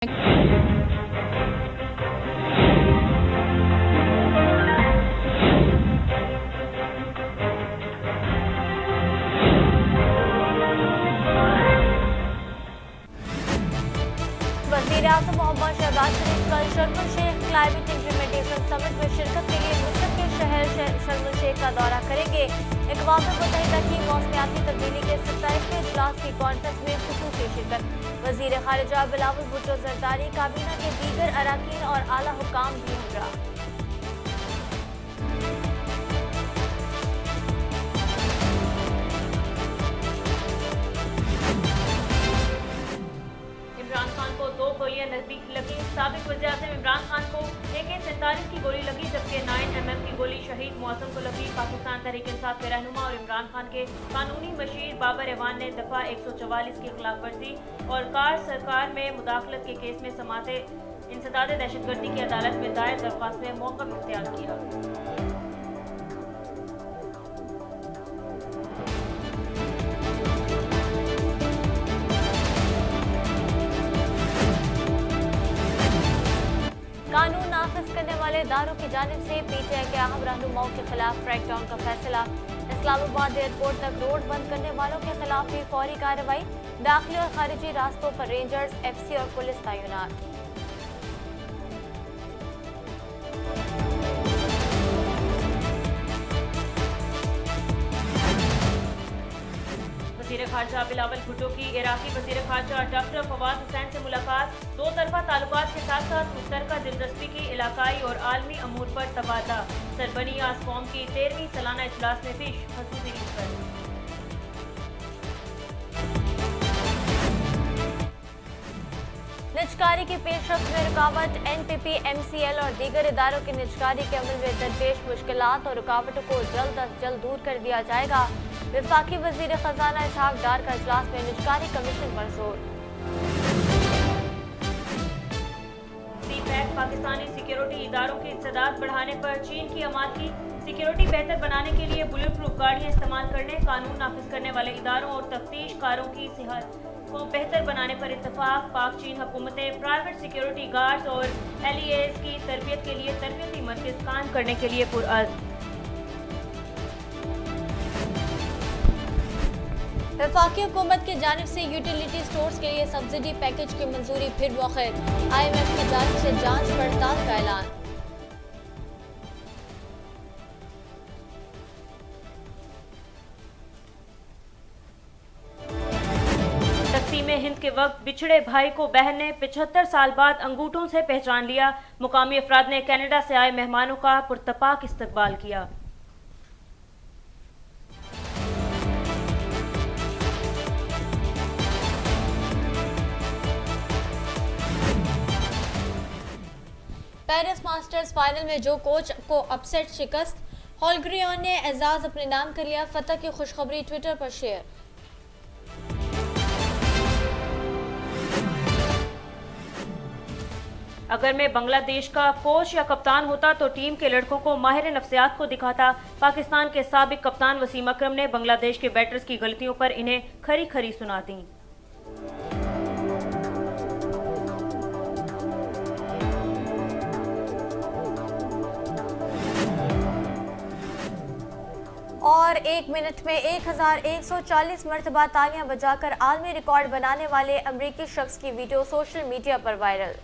वज़ीर-ए-आज़म मोहम्मद शहबाज शरीफ कल शर्म शेख क्लाइमेट इम्प्लीमेंटेशन समिट में शिरकत के लिए मिस्र के शहर शर्म शेख का दौरा करेंगे। अक़वाम मुत्तहिदा की मौसमियाती तब्दीली के 27वें इजलास की कॉन्फ्रेंस में ख़ुसूसी शिरकत। वज़ीर ख़ारिजा बिलावल भुट्टो ज़रदारी, काबीना के दीगर अराकीन और आला हुक्काम भी हमरा। इमरान खान को 2 गोलियां लगी। साबिक वज़ीर-ए-आज़म इमरान खान को AK-47 की गोली लगी, जबकि 9mm की गोली शहीद मौसम को लगी। पाकिस्तान तहरीक-ए-इंसाफ के रहनुमा और इमरान खान के कानूनी मशीर बाबर एवान ने दफ़ा 144 की खिलाफ वर्जी और कार सरकार में मुदाखलत के केस में इंसदाद दहशतगर्दी की अदालत में दायर दरख्वास्त में मौक़िफ़ इख्तियार किया। कानून नाफिज करने वाले इदारों की जानिब से PTI के अहम रहनुमाओं के खिलाफ क्रैकडाउन का फैसला। इस्लामाबाद एयरपोर्ट तक रोड बंद करने वालों के खिलाफ भी फौरी कार्रवाई। दाखिली और खारिजी रास्तों पर रेंजर्स, FC और पुलिस तैनात। वज़ीर ख़ारिजा बिलावल भुट्टो की इराक़ी वज़ीर ख़ारिजा डॉक्टर फवाद हुसैन से मुलाकात। 2 तरफ़ा ताल्लुकात के साथ साथ मुश्तरका दिलचस्पी की इलाकाई और आलमी अमूर पर तबादला। सरबनी आसकॉम की 13वीं सालाना इजलास में भी ख़ुसूसी शिरकत। निजकारी की पेशरफ्त में रुकावट। NPP, MCL और दीगर इदारों की निजकारी के अमल में दरपेश मुश्किलात और रुकावटों को जल्द अज जल्द दूर कर दिया जाएगा। वफाकी वज़ीर ख़जाना इसहाक डार का इजलास में निजकारी कमीशन पर जोर। CPEC पाकिस्तानी सिक्योरिटी इदारों की इंसदाद बढ़ाने पर चीन की आमादगी। सिक्योरिटी बेहतर बनाने के लिए बुलेट प्रूफ गाड़ियाँ इस्तेमाल करने, कानून नाफिज करने वाले इदारों और तफ्तीशकारों की सेहत को बेहतर बनाने पर इत्तफाक। पाक चीन हुकूमतें प्राइवेट सिक्योरिटी गार्ड्स और LEAs की तरबियत के लिए तरबियती मरकज़ कायम करने के लिए पुरअज़्म। वफाकी हुकूमत की जानिब से यूटिलिटी स्टोर्स के लिए सब्सिडी पैकेज की मंजूरी फिर मौखर। IMF की जानिब से जांच पड़ताल का ऐलान। तक़सीम हिंद के वक्त बिछड़े भाई को बहन ने 75 साल बाद अंगूठों से पहचान लिया। मुकामी अफराद ने कनाडा से आए मेहमानों का पुरतपाक इस्तकबाल किया। पेरिस मास्टर्स फाइनल में जो कोच को अपसेट शिकस्त। होलग्रियन ने एजाज अपने नाम कर लिया। फतह की खुशखबरी ट्विटर पर शेयर। अगर मैं बांग्लादेश का कोच या कप्तान होता तो टीम के लड़कों को माहिर नफ्सियात को दिखाता। पाकिस्तान के साबिक कप्तान वसीम अकरम ने बांग्लादेश के बैटर्स की गलतियों पर इन्हें खरी खरी सुना दी। और 1 मिनट में 1140 मरतबा तालियां बजाकर आलमी रिकॉर्ड बनाने वाले अमरीकी शख्स की वीडियो सोशल मीडिया पर वायरल।